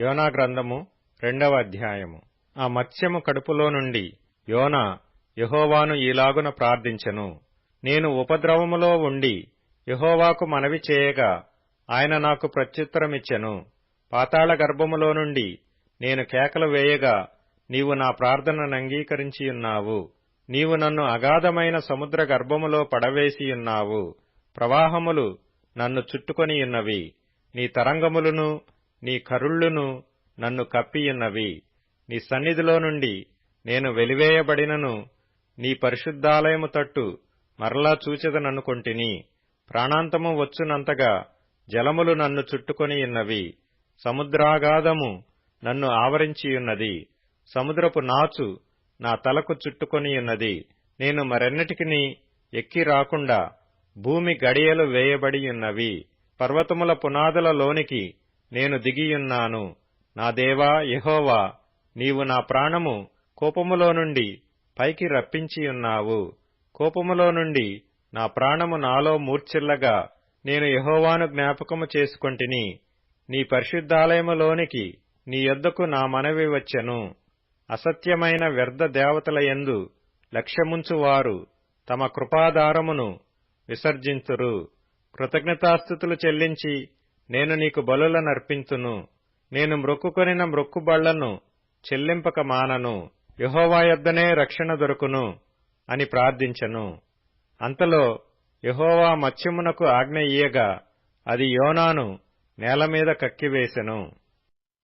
యోనా గ్రంథము 2వ అధ్యాయము. ఆ మత్స్యము కడుపులో నుండి యోనా యెహోవాను ఈలాగున ప్రార్థించెను. నేను ఉపద్రవములో ఉండి యెహోవాకు మనవి చేయగా ఆయన నాకు ప్రత్యుత్తరమిచ్చెను. పాతాళ గర్భములో నుండి నేను కేకలు వేయగా నీవు నా ప్రార్థననంగీకరించియున్నావు. నీవు నన్ను అగాధమైన సముద్ర గర్భములో పడవేసియున్నావు. ప్రవాహములు నన్ను చుట్టుకొనియున్నవి. నీ తరంగములును నీ కరుళ్ళును నన్ను కప్పియున్నవి. నీ సన్నిధిలో నుండి నేను వెలివేయబడినను నీ పరిశుద్ధాలయము తట్టు మరలా చూచెదననుకొంటిని. ప్రాణాంతము వచ్చునంతగా జలములు నన్ను చుట్టుకొనియున్నవి. సముద్రాగాధము నన్ను ఆవరించియున్నది. సముద్రపు నాచు నా తలకు చుట్టుకొనియున్నది. నేను మరెన్నటికిని ఎక్కి రాకుండా భూమి గడియలు వేయబడియున్నవి. పర్వతముల పునాదులలోనికి నేను దిగియున్నాను. నా దేవా యెహోవా, నీవు నా ప్రాణము కోపములో నుండి పైకి రప్పించియున్నావు. కోపములో నుండి నా ప్రాణము నాలో మూర్ఛిల్లగా నేను యెహోవాను జ్ఞాపకము చేసుకొంటిని. నీ పరిశుద్ధాలయములోనికి నీ యొద్దకు నా మనవి వచ్చెను. అసత్యమైన వ్యర్థ దేవతలయందు లక్ష్యముంచువారు తమ కృపాధారమును విసర్జింతురు. కృతజ్ఞతాస్తుతులు చెల్లించి నేను నీకు బలులనర్పింతును. నేను మ్రొక్కుకొనిన మ్రొక్కుబళ్లను చెల్లింపక మానను. యెహోవా యొద్దనే రక్షణ దొరుకును అని ప్రార్థించెను. అంతలో యెహోవా మత్స్యమునకు ఆజ్ఞ ఇయ్యగా అది యోనాను నేలమీద కక్కివేసెను.